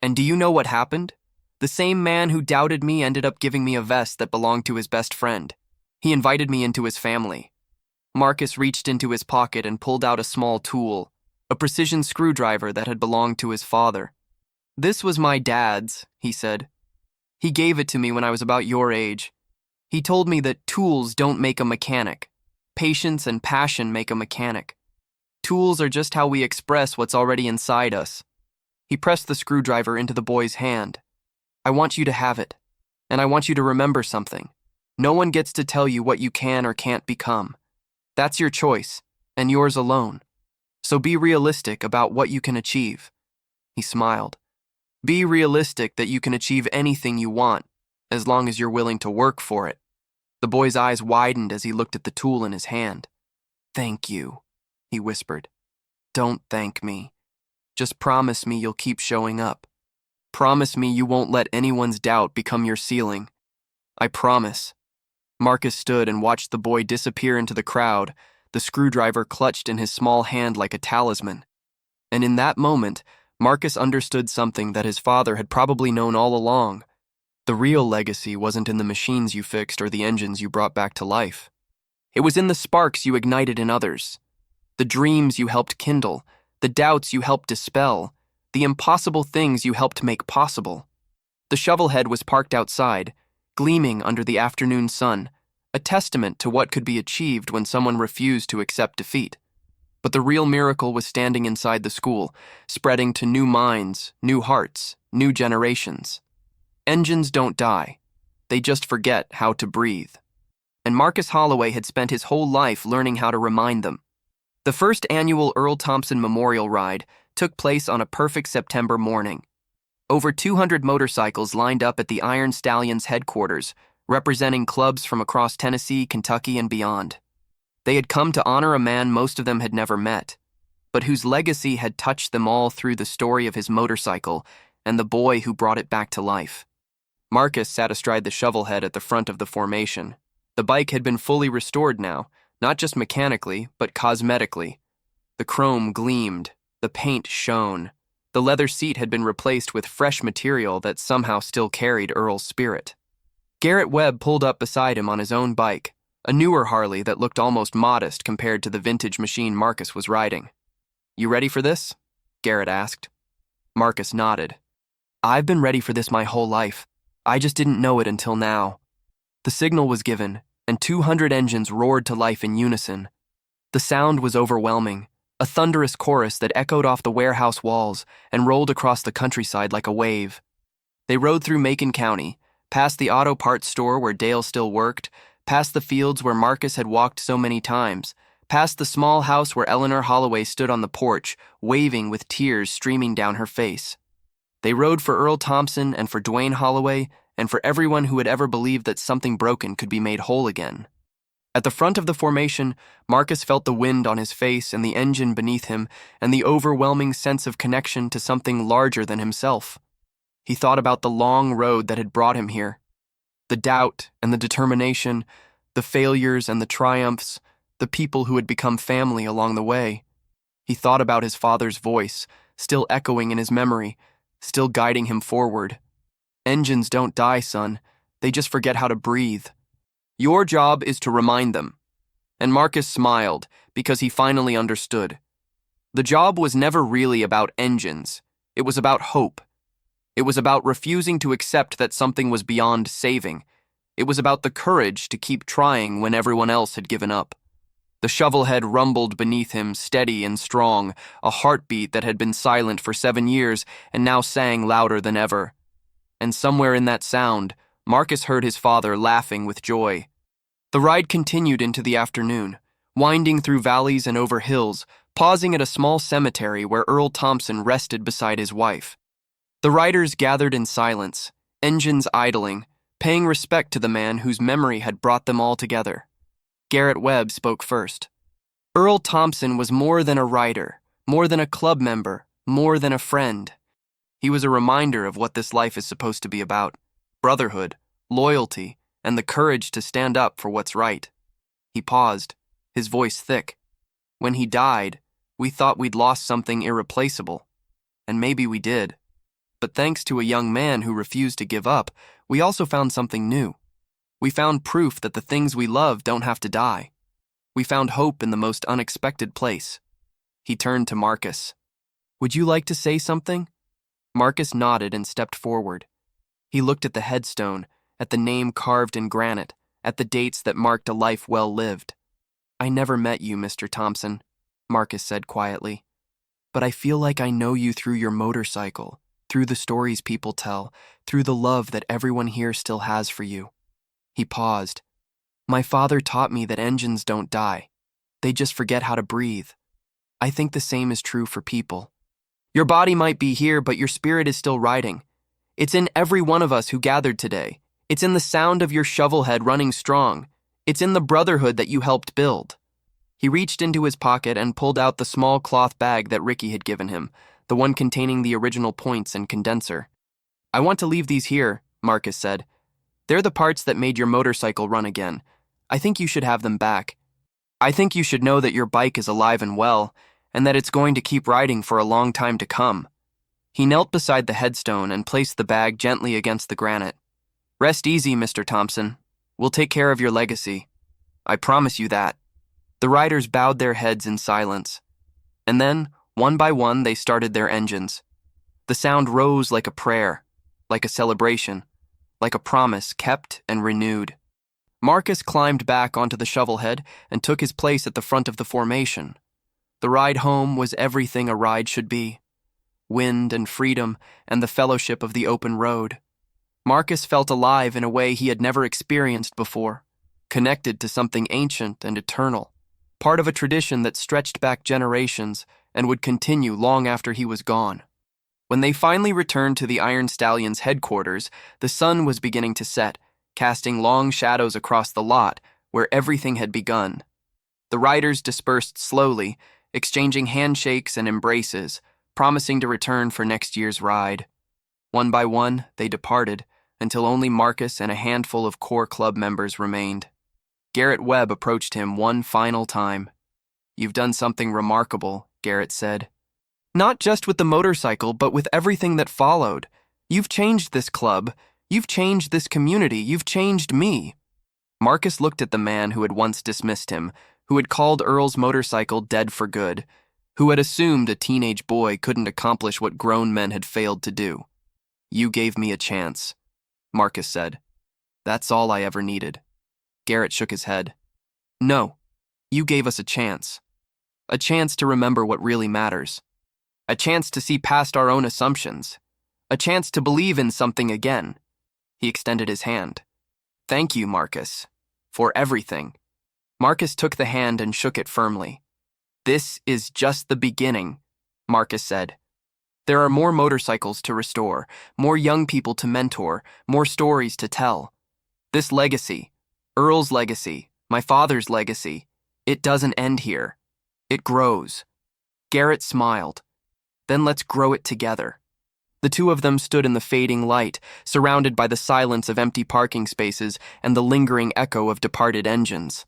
And do you know what happened? The same man who doubted me ended up giving me a vest that belonged to his best friend. He invited me into his family." Marcus reached into his pocket and pulled out a small tool, a precision screwdriver that had belonged to his father. "This was my dad's," he said. "He gave it to me when I was about your age. He told me that tools don't make a mechanic. Patience and passion make a mechanic. Tools are just how we express what's already inside us." He pressed the screwdriver into the boy's hand. "I want you to have it, and I want you to remember something. No one gets to tell you what you can or can't become. That's your choice, and yours alone. So be realistic about what you can achieve." He smiled. "Be realistic that you can achieve anything you want, as long as you're willing to work for it." The boy's eyes widened as he looked at the tool in his hand. "Thank you," he whispered. "Don't thank me. Just promise me you'll keep showing up. Promise me you won't let anyone's doubt become your ceiling." "I promise." Marcus stood and watched the boy disappear into the crowd, the screwdriver clutched in his small hand like a talisman. And in that moment, Marcus understood something that his father had probably known all along. The real legacy wasn't in the machines you fixed or the engines you brought back to life. It was in the sparks you ignited in others, the dreams you helped kindle, the doubts you helped dispel, the impossible things you helped make possible. The shovelhead was parked outside, gleaming under the afternoon sun, a testament to what could be achieved when someone refused to accept defeat. But the real miracle was standing inside the school, spreading to new minds, new hearts, new generations. Engines don't die. They just forget how to breathe. And Marcus Holloway had spent his whole life learning how to remind them. The first annual Earl Thompson Memorial Ride took place on a perfect September morning. Over 200 motorcycles lined up at the Iron Stallions headquarters, representing clubs from across Tennessee, Kentucky, and beyond. They had come to honor a man most of them had never met, but whose legacy had touched them all through the story of his motorcycle and the boy who brought it back to life. Marcus sat astride the shovelhead at the front of the formation. The bike had been fully restored now, not just mechanically, but cosmetically. The chrome gleamed, the paint shone. The leather seat had been replaced with fresh material that somehow still carried Earl's spirit. Garrett Webb pulled up beside him on his own bike, a newer Harley that looked almost modest compared to the vintage machine Marcus was riding. "You ready for this?" Garrett asked. Marcus nodded. "I've been ready for this my whole life. I just didn't know it until now." The signal was given, and 200 engines roared to life in unison. The sound was overwhelming, a thunderous chorus that echoed off the warehouse walls and rolled across the countryside like a wave. They rode through Macon County, past the auto parts store where Dale still worked, past the fields where Marcus had walked so many times, past the small house where Eleanor Holloway stood on the porch, waving with tears streaming down her face. They rode for Earl Thompson and for Dwayne Holloway and for everyone who had ever believed that something broken could be made whole again. At the front of the formation, Marcus felt the wind on his face and the engine beneath him and the overwhelming sense of connection to something larger than himself. He thought about the long road that had brought him here. The doubt and the determination, the failures and the triumphs, the people who had become family along the way. He thought about his father's voice, still echoing in his memory, still guiding him forward. Engines don't die, son. They just forget how to breathe. Your job is to remind them. And Marcus smiled because he finally understood. The job was never really about engines. It was about hope. It was about refusing to accept that something was beyond saving. It was about the courage to keep trying when everyone else had given up. The shovelhead rumbled beneath him, steady and strong, a heartbeat that had been silent for 7 years and now sang louder than ever. And somewhere in that sound, Marcus heard his father laughing with joy. The ride continued into the afternoon, winding through valleys and over hills, pausing at a small cemetery where Earl Thompson rested beside his wife. The riders gathered in silence, engines idling, paying respect to the man whose memory had brought them all together. Garrett Webb spoke first. Earl Thompson was more than a rider, more than a club member, more than a friend. He was a reminder of what this life is supposed to be about: brotherhood, loyalty, and the courage to stand up for what's right. He paused, his voice thick. When he died, we thought we'd lost something irreplaceable. And maybe we did. But thanks to a young man who refused to give up, we also found something new. We found proof that the things we love don't have to die. We found hope in the most unexpected place. He turned to Marcus. Would you like to say something? Marcus nodded and stepped forward. He looked at the headstone, at the name carved in granite, at the dates that marked a life well lived. I never met you, Mr. Thompson, Marcus said quietly. But I feel like I know you through your motorcycle, through the stories people tell, through the love that everyone here still has for you. He paused. My father taught me that engines don't die. They just forget how to breathe. I think the same is true for people. Your body might be here, but your spirit is still riding. It's in every one of us who gathered today. It's in the sound of your shovelhead running strong. It's in the brotherhood that you helped build. He reached into his pocket and pulled out the small cloth bag that Ricky had given him, the one containing the original points and condenser. I want to leave these here, Marcus said. They're the parts that made your motorcycle run again. I think you should have them back. I think you should know that your bike is alive and well, and that it's going to keep riding for a long time to come. He knelt beside the headstone and placed the bag gently against the granite. Rest easy, Mr. Thompson. We'll take care of your legacy. I promise you that. The riders bowed their heads in silence. And then, one by one, they started their engines. The sound rose like a prayer, like a celebration, like a promise kept and renewed. Marcus climbed back onto the shovelhead and took his place at the front of the formation. The ride home was everything a ride should be. Wind and freedom and the fellowship of the open road. Marcus felt alive in a way he had never experienced before, connected to something ancient and eternal, part of a tradition that stretched back generations and would continue long after he was gone. When they finally returned to the Iron Stallions' headquarters, the sun was beginning to set, casting long shadows across the lot where everything had begun. The riders dispersed slowly, exchanging handshakes and embraces, promising to return for next year's ride. One by one, they departed, until only Marcus and a handful of core club members remained. Garrett Webb approached him one final time. You've done something remarkable, Garrett said. Not just with the motorcycle, but with everything that followed. You've changed this club. You've changed this community. You've changed me. Marcus looked at the man who had once dismissed him, who had called Earl's motorcycle dead for good, who had assumed a teenage boy couldn't accomplish what grown men had failed to do. You gave me a chance, Marcus said. That's all I ever needed. Garrett shook his head. No, you gave us a chance. A chance to remember what really matters. A chance to see past our own assumptions. A chance to believe in something again. He extended his hand. Thank you, Marcus, for everything. Marcus took the hand and shook it firmly. This is just the beginning, Marcus said. There are more motorcycles to restore, more young people to mentor, more stories to tell. This legacy, Earl's legacy, my father's legacy, it doesn't end here. It grows. Garrett smiled. Then let's grow it together. The two of them stood in the fading light, surrounded by the silence of empty parking spaces and the lingering echo of departed engines.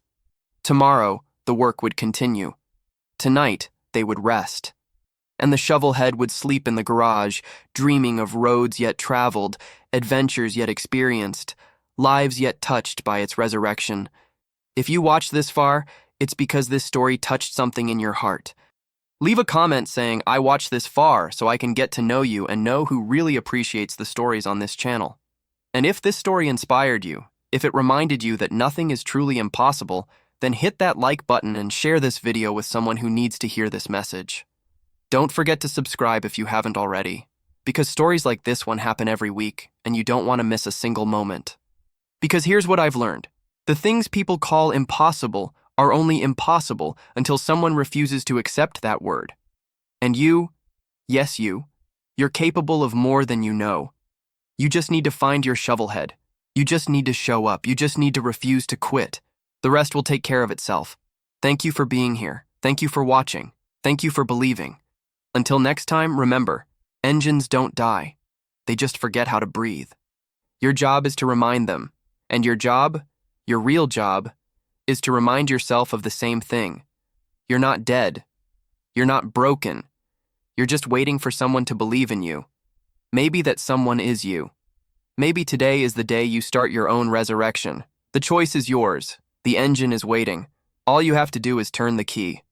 Tomorrow, the work would continue. Tonight, they would rest. And the shovelhead would sleep in the garage, dreaming of roads yet traveled, adventures yet experienced, lives yet touched by its resurrection. If you watched this far, it's because this story touched something in your heart. Leave a comment saying, I watched this far so I can get to know you and know who really appreciates the stories on this channel. And if this story inspired you, if it reminded you that nothing is truly impossible, then hit that like button and share this video with someone who needs to hear this message. Don't forget to subscribe if you haven't already, because stories like this one happen every week, and you don't want to miss a single moment. Because here's what I've learned. The things people call impossible are only impossible until someone refuses to accept that word. And you, yes you're capable of more than you know. You just need to find your shovelhead. You just need to show up. You just need to refuse to quit. The rest will take care of itself. Thank you for being here. Thank you for watching. Thank you for believing. Until next time, remember, engines don't die. They just forget how to breathe. Your job is to remind them, and your job, your real job, is to remind yourself of the same thing. You're not dead. You're not broken. You're just waiting for someone to believe in you. Maybe that someone is you. Maybe today is the day you start your own resurrection. The choice is yours. The engine is waiting. All you have to do is turn the key.